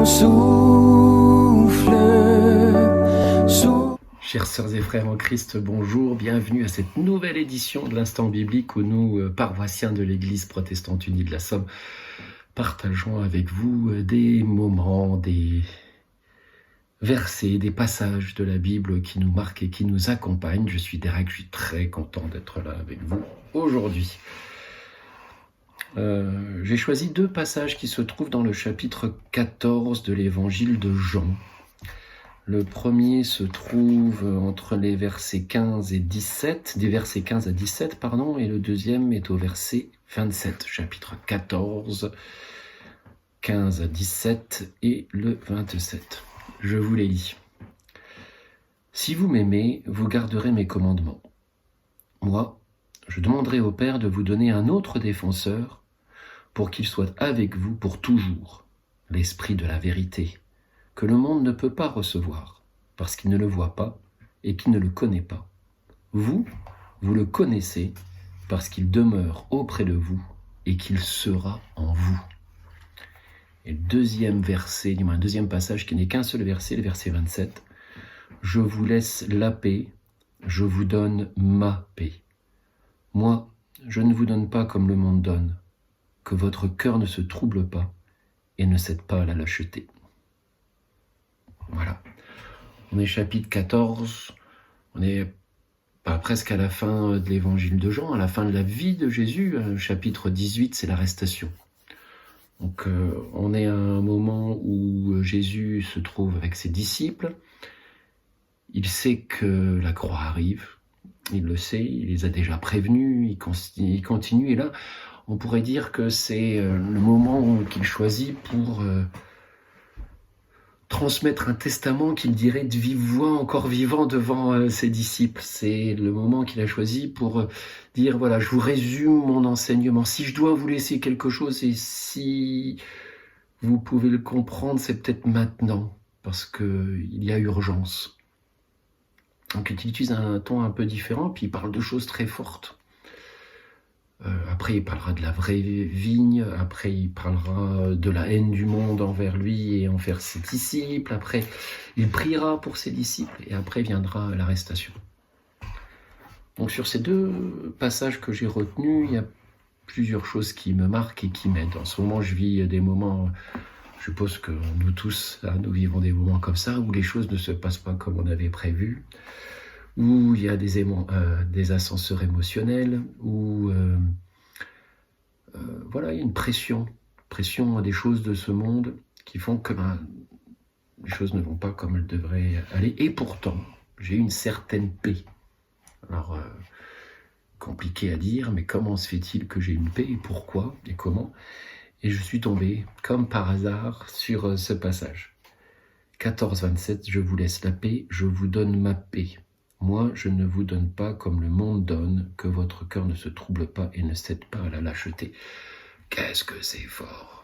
ton souffle. Chers sœurs et frères en Christ, bonjour, bienvenue à cette nouvelle édition de l'Instant Biblique où nous, paroissiens de l'Église protestante unie de la Somme, partageons avec vous des moments, des versets, des passages de la Bible qui nous marquent et qui nous accompagnent. Je suis Derek, je suis très content d'être là avec vous aujourd'hui. J'ai choisi deux passages qui se trouvent dans le chapitre 14 de l'évangile de Jean. Le premier se trouve entre les versets 15 et 17, des versets 15 à 17, pardon, et le deuxième est au verset 27, chapitre 14, 15 à 17 et le 27. Je vous les lis. « Si vous m'aimez, vous garderez mes commandements. Moi, je demanderai au Père de vous donner un autre défenseur pour qu'il soit avec vous pour toujours, l'Esprit de la vérité, que le monde ne peut pas recevoir, parce qu'il ne le voit pas et qu'il ne le connaît pas. Vous, vous le connaissez, parce qu'il demeure auprès de vous et qu'il sera en vous. » Et le deuxième verset, du moins un deuxième passage qui n'est qu'un seul verset, le verset 27, « Je vous laisse la paix, je vous donne ma paix. Moi, je ne vous donne pas comme le monde donne, que votre cœur ne se trouble pas et ne cède pas à la lâcheté. » Voilà. On est chapitre 14, on est presque à la fin de l'évangile de Jean, à la fin de la vie de Jésus. Chapitre 18, c'est l'arrestation. Donc on est à un moment où Jésus se trouve avec ses disciples. Il sait que la croix arrive, il le sait, il les a déjà prévenus, il continue. Et là, on pourrait dire que c'est le moment qu'il choisit pour transmettre un testament qu'il dirait de vive voix, encore vivant devant ses disciples. C'est le moment qu'il a choisi pour dire, voilà, je vous résume mon enseignement. Si je dois vous laisser quelque chose, et si vous pouvez le comprendre, c'est peut-être maintenant, parce qu'il y a urgence. Donc il utilise un ton un peu différent, puis il parle de choses très fortes. Après, il parlera de la vraie vigne. Après, il parlera de la haine du monde envers lui et envers ses disciples. Après, il priera pour ses disciples. Et après viendra l'arrestation. Donc, sur ces deux passages que j'ai retenus, il y a plusieurs choses qui me marquent et qui m'aident. En ce moment, je vis des moments, je suppose que nous tous, nous vivons des moments comme ça, où les choses ne se passent pas comme on avait prévu, où il y a des ascenseurs émotionnels, où voilà, il y a une pression des choses de ce monde qui font que les choses ne vont pas comme elles devraient aller. Et pourtant, j'ai une certaine paix. Alors, compliqué à dire, mais comment se fait-il que j'ai une paix et pourquoi et comment? Et je suis tombé, comme par hasard, sur ce passage. 14-27, je vous laisse la paix, je vous donne ma paix. Moi, je ne vous donne pas comme le monde donne, que votre cœur ne se trouble pas et ne cède pas à la lâcheté. Qu'est-ce que c'est fort!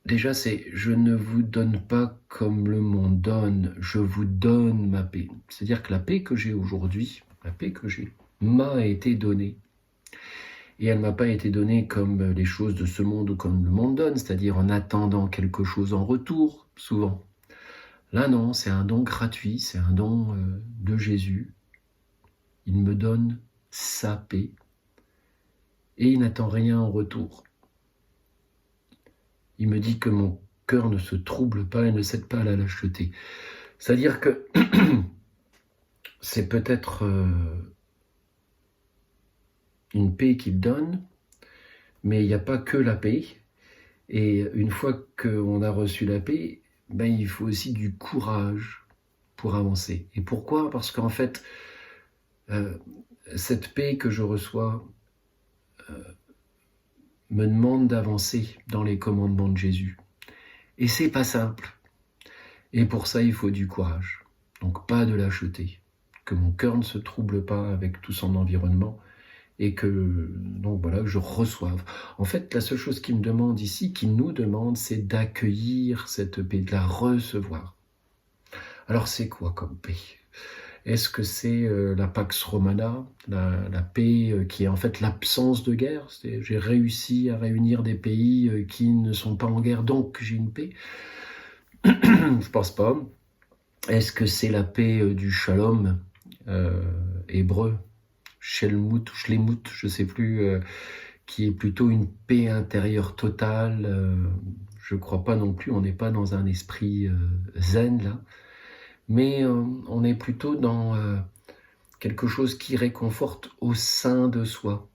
Déjà, c'est « je ne vous donne pas comme le monde donne, je vous donne ma paix ». C'est-à-dire que la paix que j'ai aujourd'hui, la paix que j'ai, m'a été donnée. Et elle ne m'a pas été donnée comme les choses de ce monde ou comme le monde donne, c'est-à-dire en attendant quelque chose en retour, souvent. Là, non, c'est un don gratuit, c'est un don de Jésus. Il me donne sa paix et il n'attend rien en retour. Il me dit que mon cœur ne se trouble pas et ne cède pas à la lâcheté. C'est-à-dire que c'est peut-être une paix qu'il donne, mais il n'y a pas que la paix. Et une fois qu'on a reçu la paix, il faut aussi du courage pour avancer. Et pourquoi? Parce qu'en fait, cette paix que je reçois me demande d'avancer dans les commandements de Jésus. Et c'est pas simple. Et pour ça, il faut du courage. Donc pas de lâcheté. Que mon cœur ne se trouble pas avec tout son environnement et que donc voilà, je reçoive. En fait, la seule chose qu'il me demande ici, qu'il nous demande, c'est d'accueillir cette paix, de la recevoir. Alors c'est quoi comme paix? Est-ce que c'est la Pax Romana, la paix qui est en fait l'absence de guerre? J'ai réussi à réunir des pays qui ne sont pas en guerre, donc j'ai une paix? Je pense pas. Est-ce que c'est la paix du shalom hébreu, Shelmout ou Shlemut, je sais plus, qui est plutôt une paix intérieure totale? Je crois pas non plus, on n'est pas dans un esprit zen là, mais on est plutôt dans quelque chose qui réconforte au sein de soi.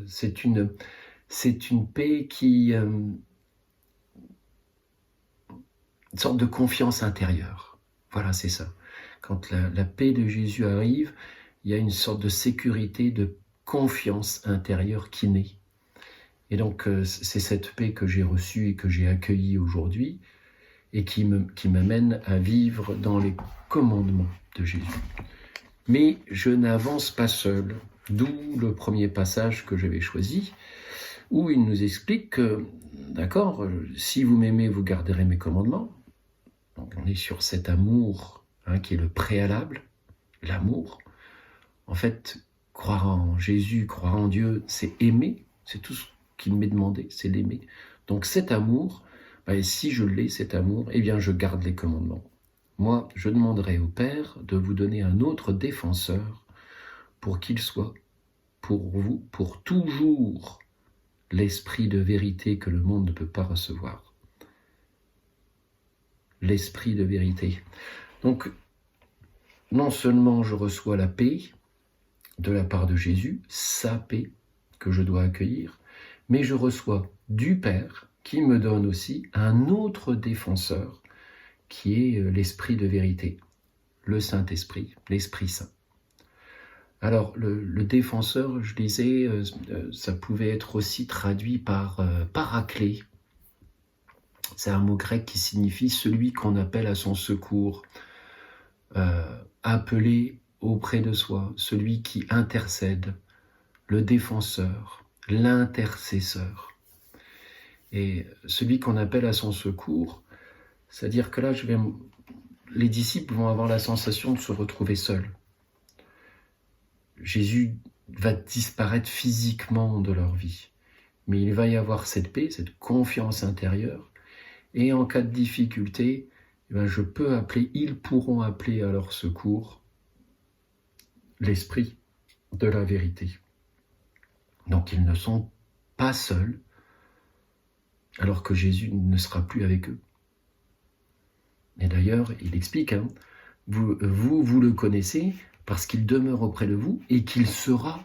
C'est une paix qui... une sorte de confiance intérieure. Voilà, c'est ça. Quand la paix de Jésus arrive, il y a une sorte de sécurité, de confiance intérieure qui naît. Et donc, c'est cette paix que j'ai reçue et que j'ai accueillie aujourd'hui et qui m'amène à vivre dans les commandements de Jésus. Mais je n'avance pas seul, d'où le premier passage que j'avais choisi, où il nous explique que, d'accord, si vous m'aimez, vous garderez mes commandements. Donc on est sur cet amour qui est le préalable, l'amour. En fait, croire en Jésus, croire en Dieu, c'est aimer, c'est tout ce qu'il m'est demandé, c'est l'aimer. Donc cet amour, si je l'ai, cet amour, eh bien je garde les commandements. Moi, je demanderai au Père de vous donner un autre défenseur pour qu'il soit pour vous, pour toujours, l'esprit de vérité que le monde ne peut pas recevoir. L'esprit de vérité. Donc, non seulement je reçois la paix de la part de Jésus, sa paix que je dois accueillir, mais je reçois du Père qui me donne aussi un autre défenseur qui est l'esprit de vérité, le Saint-Esprit, l'Esprit Saint. Alors, le défenseur, je disais, ça pouvait être aussi traduit par paraclet. C'est un mot grec qui signifie celui qu'on appelle à son secours, appelé auprès de soi, celui qui intercède, le défenseur, l'intercesseur. Et celui qu'on appelle à son secours, c'est-à-dire que là, les disciples vont avoir la sensation de se retrouver seuls. Jésus va disparaître physiquement de leur vie, mais il va y avoir cette paix, cette confiance intérieure, et en cas de difficulté, ils pourront appeler à leur secours l'esprit de la vérité. Donc ils ne sont pas seuls, alors que Jésus ne sera plus avec eux. Et d'ailleurs, il explique, vous le connaissez parce qu'il demeure auprès de vous et qu'il sera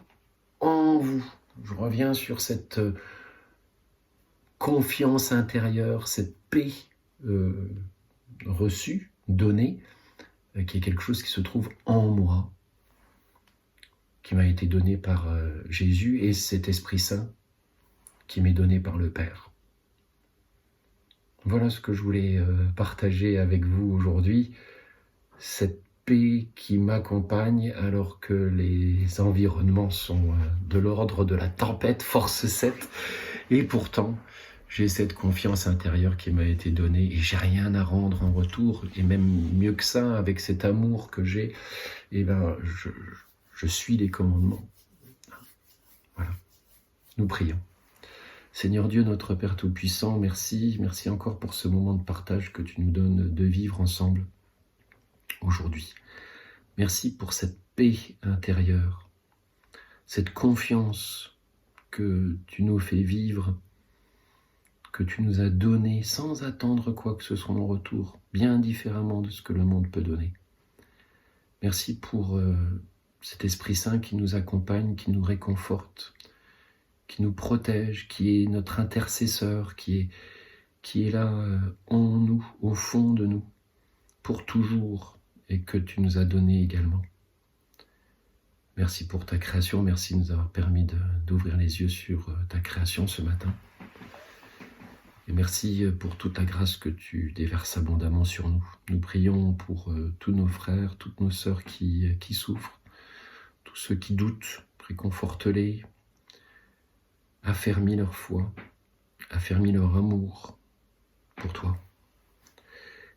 en vous. Je reviens sur cette confiance intérieure, cette paix reçue, donnée, qui est quelque chose qui se trouve en moi, qui m'a été donné par Jésus et cet Esprit Saint qui m'est donné par le Père. Voilà ce que je voulais partager avec vous aujourd'hui, cette paix qui m'accompagne alors que les environnements sont de l'ordre de la tempête, force 7, et pourtant j'ai cette confiance intérieure qui m'a été donnée et j'ai rien à rendre en retour, et même mieux que ça, avec cet amour que j'ai, je suis les commandements. Voilà, nous prions. Seigneur Dieu, notre Père Tout-Puissant, merci encore pour ce moment de partage que tu nous donnes de vivre ensemble aujourd'hui. Merci pour cette paix intérieure, cette confiance que tu nous fais vivre, que tu nous as donnée sans attendre quoi que ce soit en retour, bien différemment de ce que le monde peut donner. Merci pour cet Esprit Saint qui nous accompagne, qui nous réconforte, qui nous protège, qui est notre intercesseur, qui est là en nous, au fond de nous, pour toujours, et que tu nous as donné également. Merci pour ta création, merci de nous avoir permis d'ouvrir les yeux sur ta création ce matin. Et merci pour toute la grâce que tu déverses abondamment sur nous. Nous prions pour tous nos frères, toutes nos sœurs qui souffrent, tous ceux qui doutent, réconforte-les, affermis leur foi, affermis leur amour pour toi,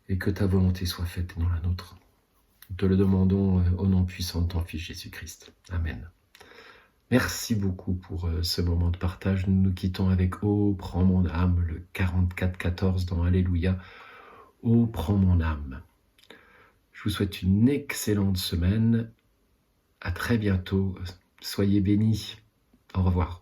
et que ta volonté soit faite et non la nôtre. Nous te le demandons au nom puissant de ton Fils Jésus-Christ. Amen. Merci beaucoup pour ce moment de partage. Nous nous quittons avec « Oh, prends mon âme », le 44-14 dans Alléluia. « Oh, prends mon âme ». Je vous souhaite une excellente semaine. À très bientôt. Soyez bénis. Au revoir.